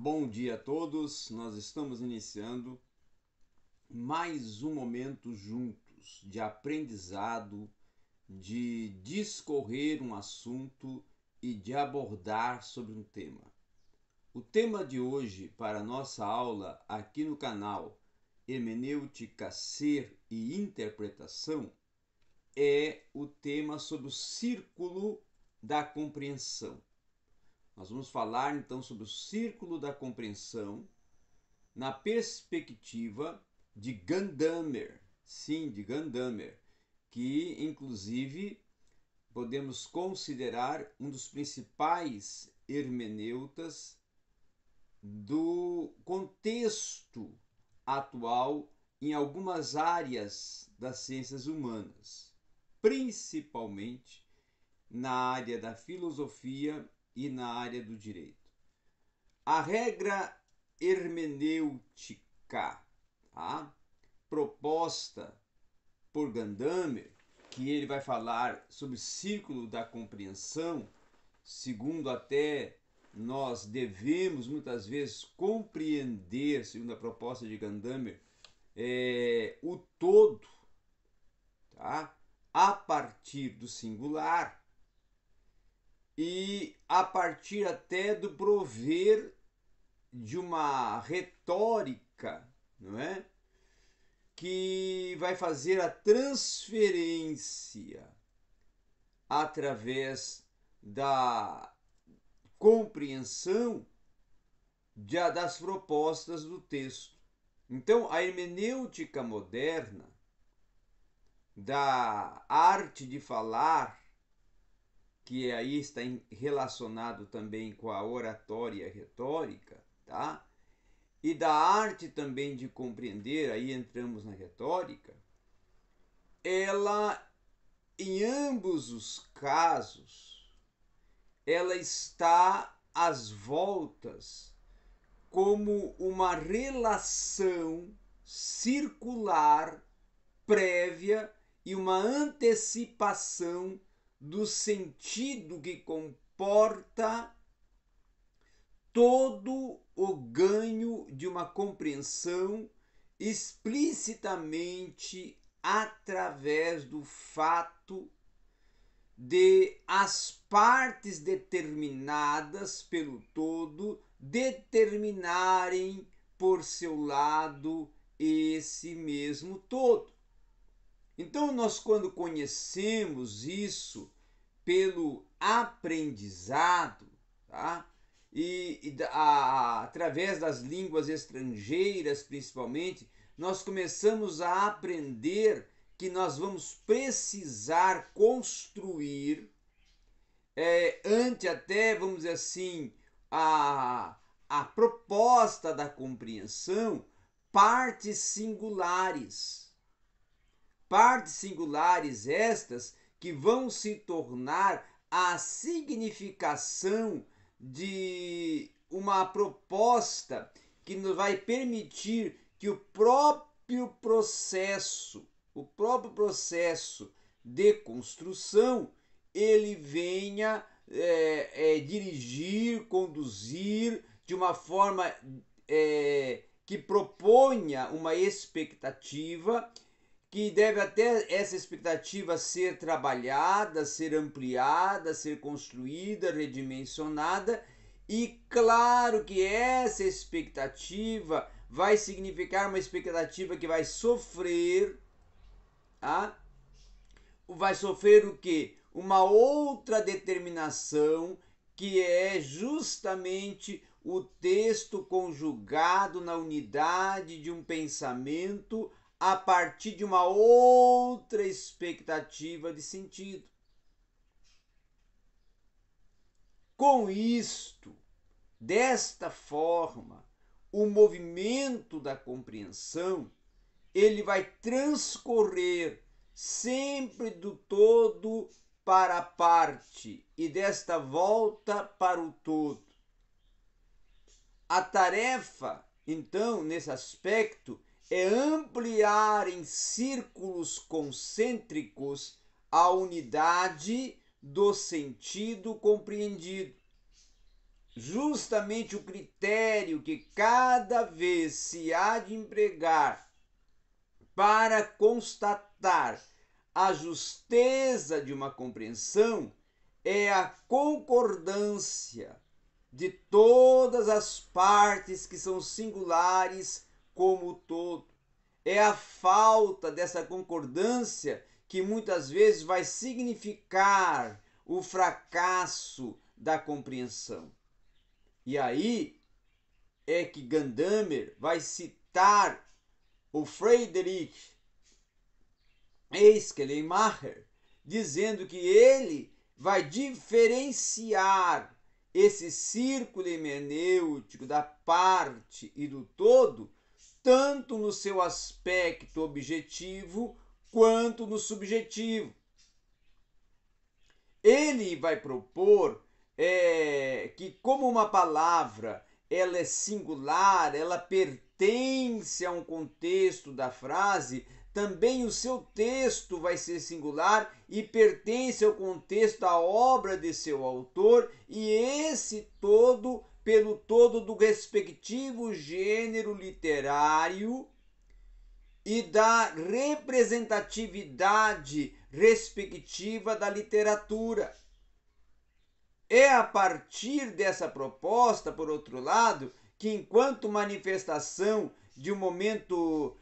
Bom dia a todos, nós estamos iniciando mais um momento juntos de aprendizado, de discorrer um assunto e de abordar sobre um tema. O tema de hoje para a nossa aula aqui no canal Hermenêutica, Ser e Interpretação é o tema sobre o círculo da compreensão. Nós vamos falar então sobre o círculo da compreensão na perspectiva de Gadamer, sim, de Gadamer, que inclusive podemos considerar um dos principais hermeneutas do contexto atual em algumas áreas das ciências humanas, principalmente na área da filosofia e na área do direito. A regra hermenêutica, tá, proposta por Gadamer, que ele vai falar sobre o círculo da compreensão, segundo até nós devemos muitas vezes compreender, segundo a proposta de Gadamer, o todo, tá, a partir do singular, e a partir até do prover de uma retórica, não é? Que vai fazer a transferência através da compreensão das propostas do texto. Então, a hermenêutica moderna da arte de falar, que aí está relacionado também com a oratória e a retórica, tá? E da arte também de compreender, aí entramos na retórica, ela, em ambos os casos, ela está às voltas como uma relação circular prévia e uma antecipação do sentido que comporta todo o ganho de uma compreensão explicitamente através do fato de as partes determinadas pelo todo determinarem por seu lado esse mesmo todo. Então, nós, quando conhecemos isso pelo aprendizado, tá? Através das línguas estrangeiras, principalmente, nós começamos a aprender que nós vamos precisar construir, ante até, vamos dizer assim, a proposta da compreensão, partes singulares. Partes singulares estas que vão se tornar a significação de uma proposta que nos vai permitir que o próprio processo de construção, ele venha dirigir, conduzir de uma forma que proponha uma expectativa, que deve até essa expectativa ser trabalhada, ser ampliada, ser construída, redimensionada, e claro que essa expectativa vai significar uma expectativa que vai sofrer, vai sofrer o quê? Uma outra determinação, que é justamente o texto conjugado na unidade de um pensamento a partir de uma outra expectativa de sentido. Com isto, desta forma, o movimento da compreensão, ele vai transcorrer sempre do todo para a parte e desta volta para o todo. A tarefa, então, nesse aspecto, é ampliar em círculos concêntricos a unidade do sentido compreendido. justamente o critério que cada vez se há de empregar para constatar a justeza de uma compreensão é a concordância de todas as partes que são singulares como o todo. É a falta dessa concordância que muitas vezes vai significar o fracasso da compreensão. E aí é que Gadamer vai citar o Friedrich Schleiermacher, dizendo que ele vai diferenciar esse círculo hermenêutico da parte e do todo, tanto no seu aspecto objetivo quanto no subjetivo. Ele vai propor que como uma palavra ela é singular, ela pertence a um contexto da frase, também o seu texto vai ser singular e pertence ao contexto da obra de seu autor, e esse todo pelo todo do respectivo gênero literário e da representatividade respectiva da literatura. É a partir dessa proposta, por outro lado, que enquanto manifestação de um momento,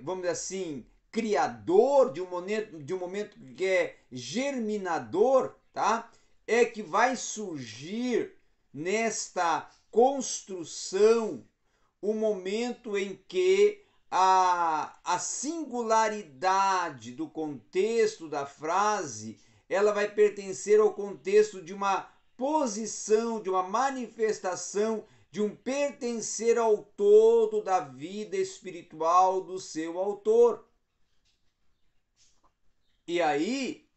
vamos dizer assim, criador, de um momento que é germinador, tá? É que vai surgir nesta construção o momento em que a singularidade do contexto da frase ela vai pertencer ao contexto de uma posição, de uma manifestação, de um pertencer ao todo da vida espiritual do seu autor. E aí,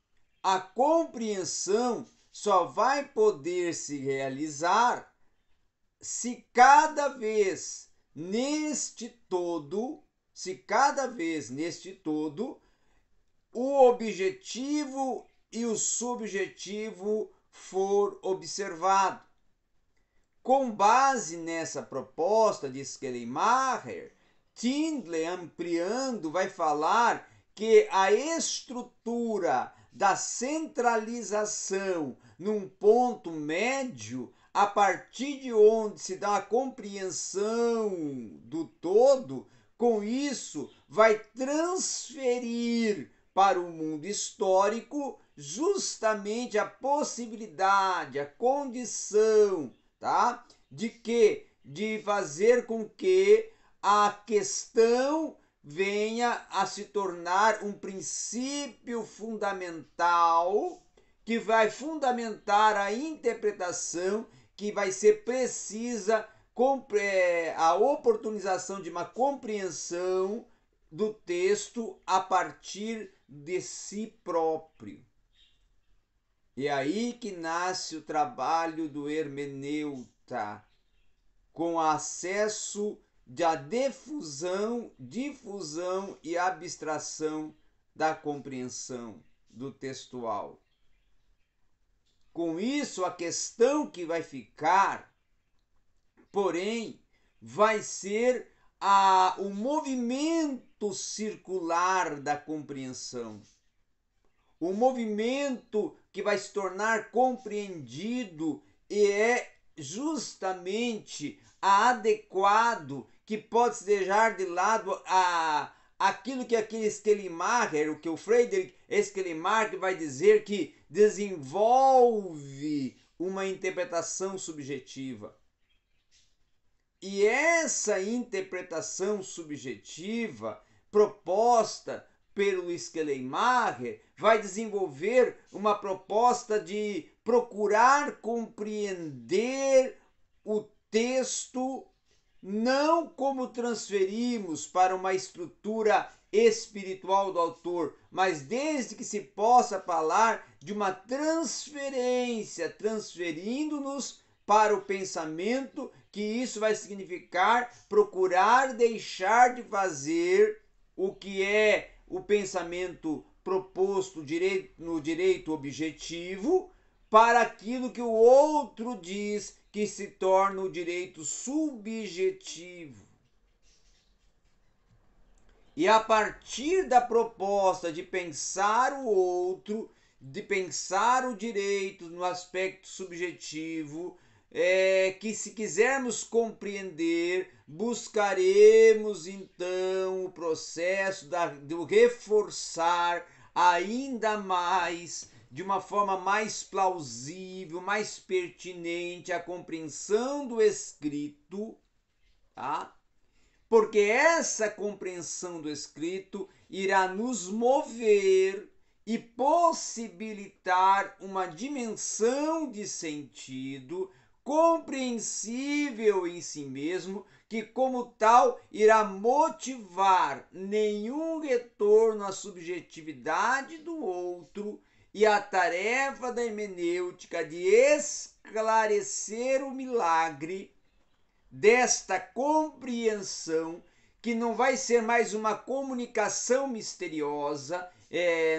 a compreensão só vai poder se realizar se cada vez neste todo, o objetivo e o subjetivo for observado. Com base nessa proposta de Schleiermacher, Tyndall, ampliando, vai falar que a estrutura da centralização num ponto médio, a partir de onde se dá a compreensão do todo, com isso vai transferir para o mundo histórico justamente a possibilidade, a condição, tá? De fazer com que a questão venha a se tornar um princípio fundamental que vai fundamentar a interpretação, que vai ser precisa a oportunização de uma compreensão do texto a partir de si próprio. E é aí que nasce o trabalho do hermeneuta, com acesso da difusão e abstração da compreensão do textual. Com isso, a questão que vai ficar, porém, vai ser o movimento circular da compreensão. O movimento que vai se tornar compreendido e é justamente adequado, que pode se deixar de lado aquilo que aquele Schleiermacher, o que o Friedrich Schleiermacher vai dizer que desenvolve uma interpretação subjetiva. E essa interpretação subjetiva proposta pelo Schleiermacher vai desenvolver uma proposta de procurar compreender o texto não como transferimos para uma estrutura espiritual do autor, mas desde que se possa falar de uma transferência, transferindo-nos para o pensamento, que isso vai significar procurar deixar de fazer o que é o pensamento proposto no direito objetivo para aquilo que o outro diz que se torna o direito subjetivo. E a partir da proposta de pensar o outro, de pensar o direito no aspecto subjetivo, que se quisermos compreender, buscaremos então o processo do reforçar ainda mais, de uma forma mais plausível, mais pertinente, a compreensão do escrito, tá? Porque essa compreensão do escrito irá nos mover e possibilitar uma dimensão de sentido compreensível em si mesmo, que como tal irá motivar nenhum retorno à subjetividade do outro e a tarefa da hermenêutica de esclarecer o milagre desta compreensão, que não vai ser mais uma comunicação misteriosa,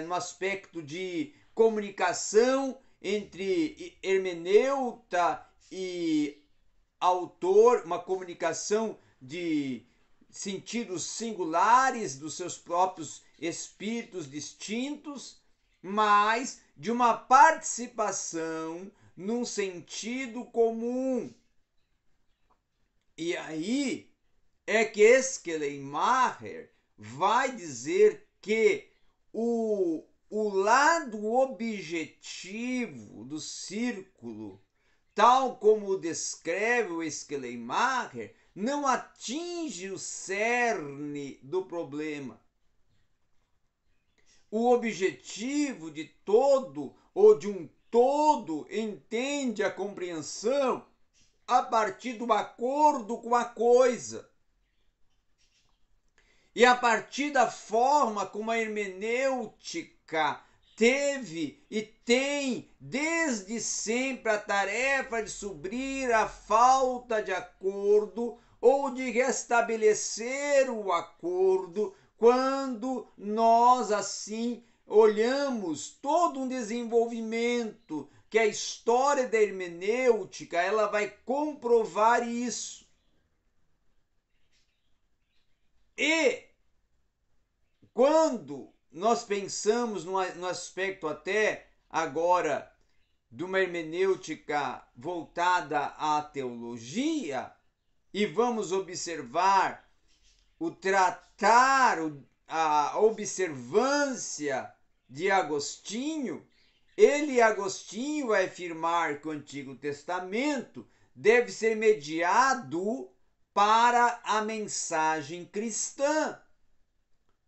no aspecto de comunicação entre hermeneuta e autor, uma comunicação de sentidos singulares dos seus próprios espíritos distintos, mas de uma participação num sentido comum. E aí é que Schleiermacher vai dizer que o lado objetivo do círculo, tal como o descreve o Schleiermacher, não atinge o cerne do problema. O objetivo de todo ou de um todo entende a compreensão a partir do acordo com a coisa. E a partir da forma como a hermenêutica teve e tem desde sempre a tarefa de suprir a falta de acordo ou de restabelecer o acordo, quando nós assim olhamos todo um desenvolvimento que a história da hermenêutica ela vai comprovar isso. E quando nós pensamos no aspecto até agora de uma hermenêutica voltada à teologia, e vamos observar o tratar, a observância de Agostinho, Agostinho, vai afirmar que o Antigo Testamento deve ser mediado para a mensagem cristã.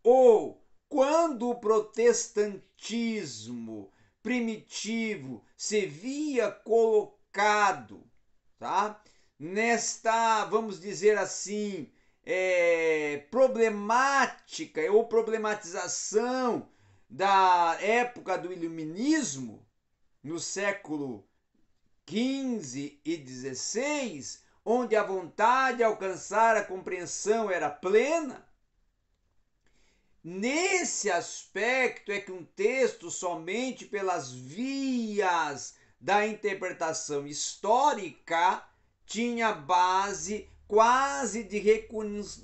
Ou, quando o protestantismo primitivo se via colocado, tá, nesta, vamos dizer assim, problemática ou problematização da época do iluminismo, no século XV e XVI, onde a vontade de alcançar a compreensão era plena. Nesse aspecto é que um texto somente pelas vias da interpretação histórica tinha base quase de vamos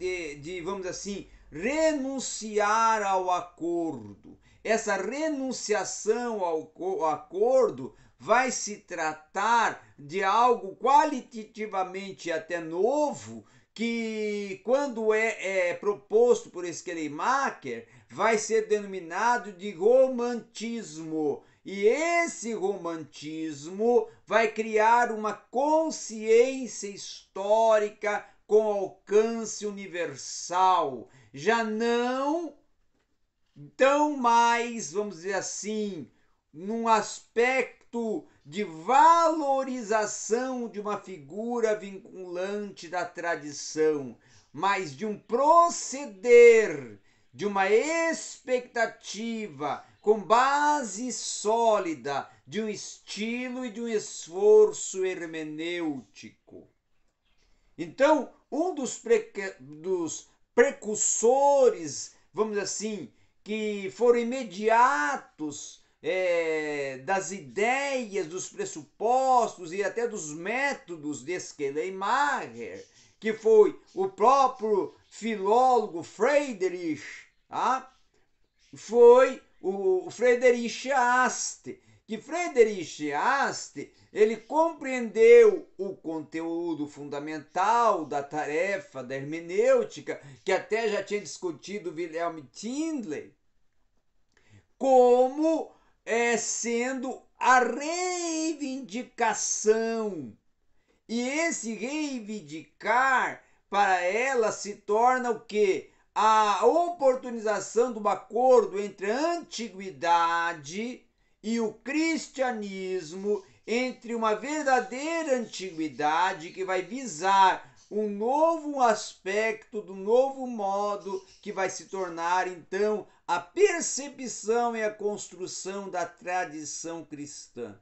dizer assim, renunciar ao acordo. Essa renunciação ao acordo vai se tratar de algo qualitativamente até novo, que quando é proposto por Schleiermacher vai ser denominado de romantismo. E esse romantismo vai criar uma consciência histórica com alcance universal. Já não tão mais, vamos dizer assim, num aspecto de valorização de uma figura vinculante da tradição, mas de um proceder, de uma expectativa com base sólida de um estilo e de um esforço hermenêutico. Então, um dos precursores, vamos dizer assim, que foram imediatos das ideias, dos pressupostos e até dos métodos de Schleiermacher, que foi o próprio filólogo Friedrich, tá? Foi o Friedrich Aste, que Friedrich Aste, ele compreendeu o conteúdo fundamental da tarefa da hermenêutica, que até já tinha discutido Wilhelm Tindley, como sendo a reivindicação. E esse reivindicar, para ela, se torna o quê? A oportunização de um acordo entre a antiguidade e o cristianismo, entre uma verdadeira antiguidade que vai visar um novo aspecto, do novo modo que vai se tornar então a percepção e a construção da tradição cristã.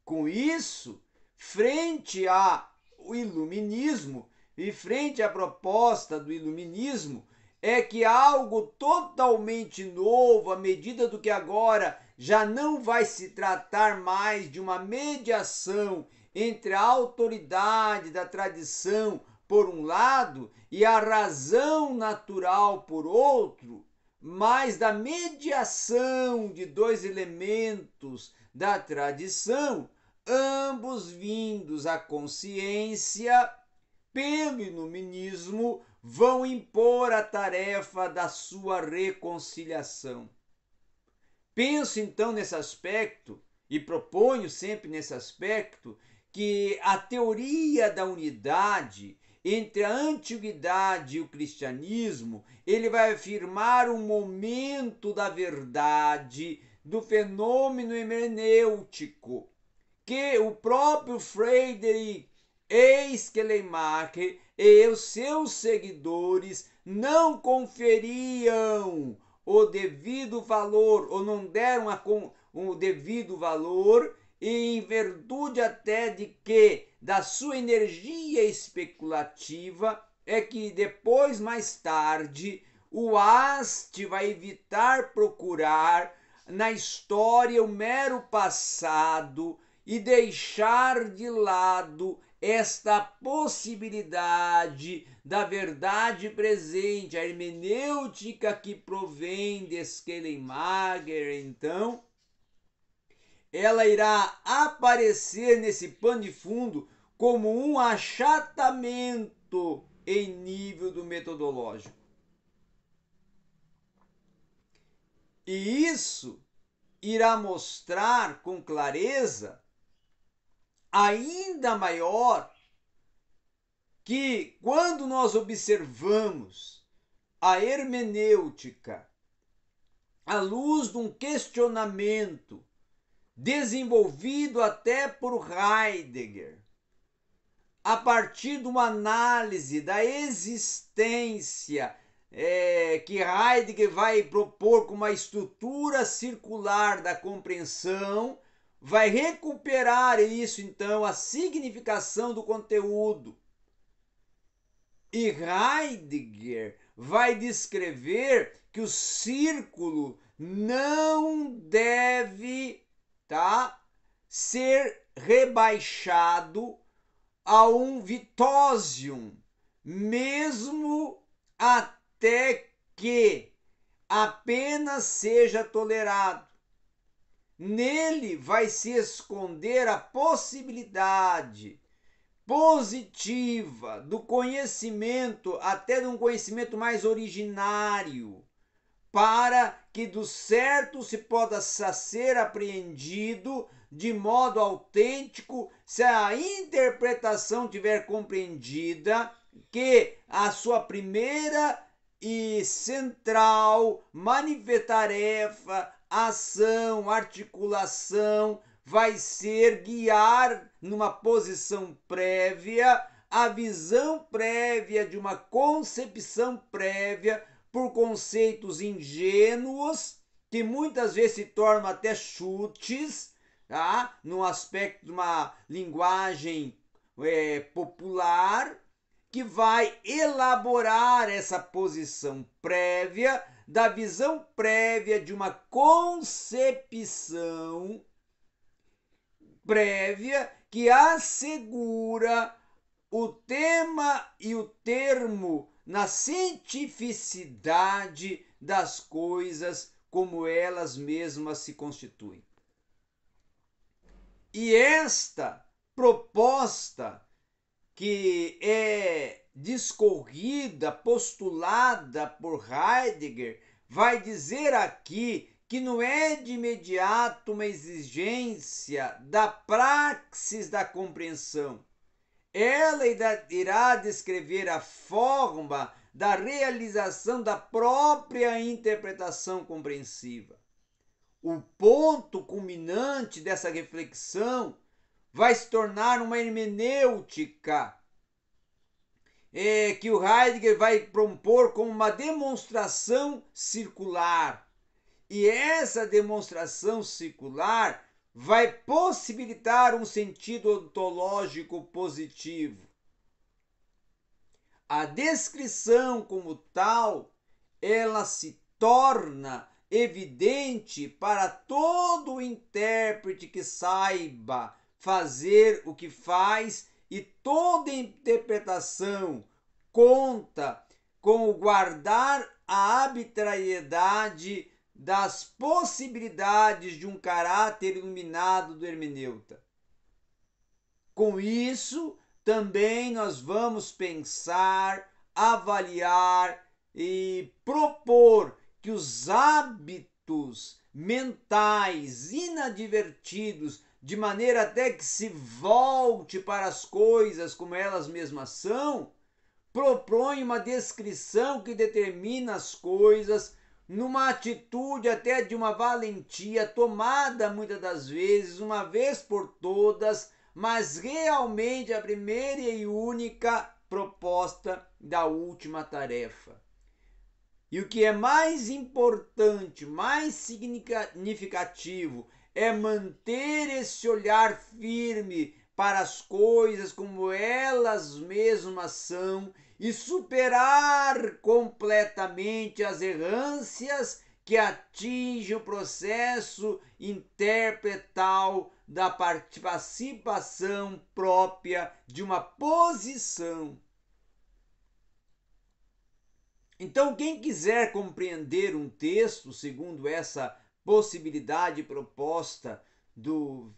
Com isso, frente ao iluminismo e frente à proposta do iluminismo, é que algo totalmente novo, à medida do que agora já não vai se tratar mais de uma mediação entre a autoridade da tradição por um lado e a razão natural por outro, mas da mediação de dois elementos da tradição, ambos vindos à consciência pelo iluminismo, vão impor a tarefa da sua reconciliação. Penso então nesse aspecto e proponho sempre nesse aspecto que a teoria da unidade entre a antiguidade e o cristianismo, ele vai afirmar um momento da verdade, do fenômeno hermenêutico, que o próprio Friedrich Schleiermacher e os seus seguidores não conferiam o devido valor, ou não deram o devido valor, e em virtude até de que da sua energia especulativa é que depois, mais tarde, o Aste vai evitar procurar na história o mero passado e deixar de lado esta possibilidade da verdade presente, a hermenêutica que provém de Schleiermacher, então, ela irá aparecer nesse pano de fundo como um achatamento em nível do metodológico. E isso irá mostrar com clareza ainda maior que quando nós observamos a hermenêutica à luz de um questionamento desenvolvido até por Heidegger, a partir de uma análise da existência que Heidegger vai propor como uma estrutura circular da compreensão, vai recuperar isso, então, a significação do conteúdo. E Heidegger vai descrever que o círculo não deve ser rebaixado a um vitósium, mesmo até que apenas seja tolerado. Nele vai se esconder a possibilidade positiva do conhecimento, até de um conhecimento mais originário, para que do certo se possa ser apreendido de modo autêntico, se a interpretação tiver compreendida que a sua primeira e central tarefa, ação, articulação, vai ser guiar numa posição prévia a visão prévia de uma concepção prévia por conceitos ingênuos que muitas vezes se tornam até chutes, no aspecto de uma linguagem popular, que vai elaborar essa posição prévia da visão prévia de uma concepção prévia que assegura o tema e o termo na cientificidade das coisas como elas mesmas se constituem. E esta proposta que é discorrida, postulada por Heidegger, vai dizer aqui que não é de imediato uma exigência da praxis da compreensão. Ela irá descrever a forma da realização da própria interpretação compreensiva. O ponto culminante dessa reflexão vai se tornar uma hermenêutica que o Heidegger vai propor como uma demonstração circular. E essa demonstração circular vai possibilitar um sentido ontológico positivo. A descrição como tal, ela se torna evidente para todo intérprete que saiba fazer o que faz, e toda interpretação conta com o guardar a arbitrariedade das possibilidades de um caráter iluminado do hermeneuta. Com isso, também nós vamos pensar, avaliar e propor que os hábitos mentais inadvertidos, de maneira até que se volte para as coisas como elas mesmas são, propõem uma descrição que determina as coisas numa atitude até de uma valentia tomada muitas das vezes, uma vez por todas, mas realmente a primeira e única proposta da última tarefa. E o que é mais importante, mais significativo, é manter esse olhar firme para as coisas como elas mesmas são e superar completamente as errâncias que atingem o processo interpretal da participação própria de uma posição. Então, quem quiser compreender um texto segundo essa possibilidade proposta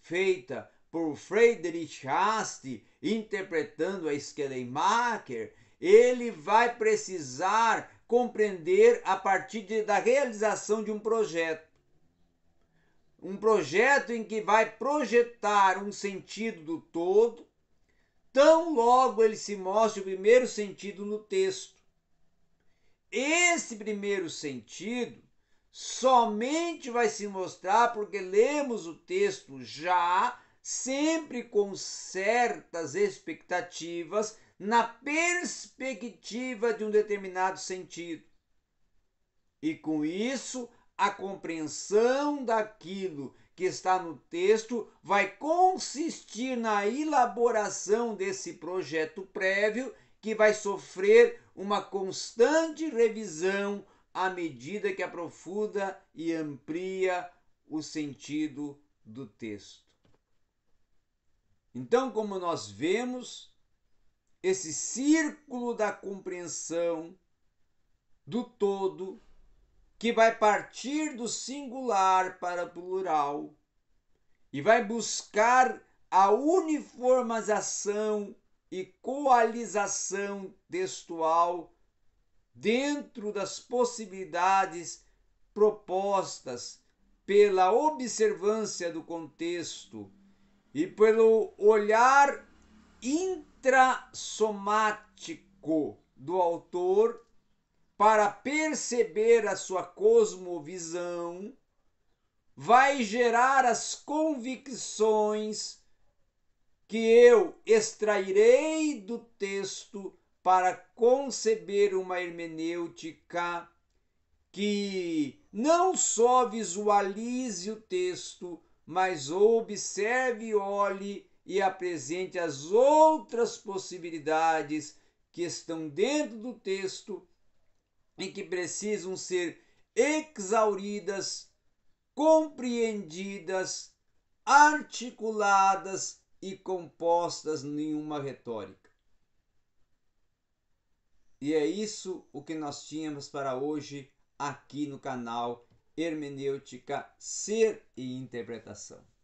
feita por Friedrich Hast, interpretando a Schleiermacher, ele vai precisar compreender a partir da realização de um projeto. Um projeto em que vai projetar um sentido do todo, tão logo ele se mostre o primeiro sentido no texto. Esse primeiro sentido somente vai se mostrar porque lemos o texto já sempre com certas expectativas na perspectiva de um determinado sentido. E com isso, a compreensão daquilo que está no texto vai consistir na elaboração desse projeto prévio que vai sofrer uma constante revisão à medida que aprofunda e amplia o sentido do texto. Então, como nós vemos, esse círculo da compreensão do todo, que vai partir do singular para o plural e vai buscar a uniformização e coalização textual dentro das possibilidades propostas pela observância do contexto e pelo olhar intrassomático do autor para perceber a sua cosmovisão, vai gerar as convicções que eu extrairei do texto para conceber uma hermenêutica que não só visualize o texto, mas observe, olhe e apresente as outras possibilidades que estão dentro do texto e que precisam ser exauridas, compreendidas, articuladas e compostas em uma retórica. E é isso o que nós tínhamos para hoje aqui no canal Hermenêutica, Ser e Interpretação.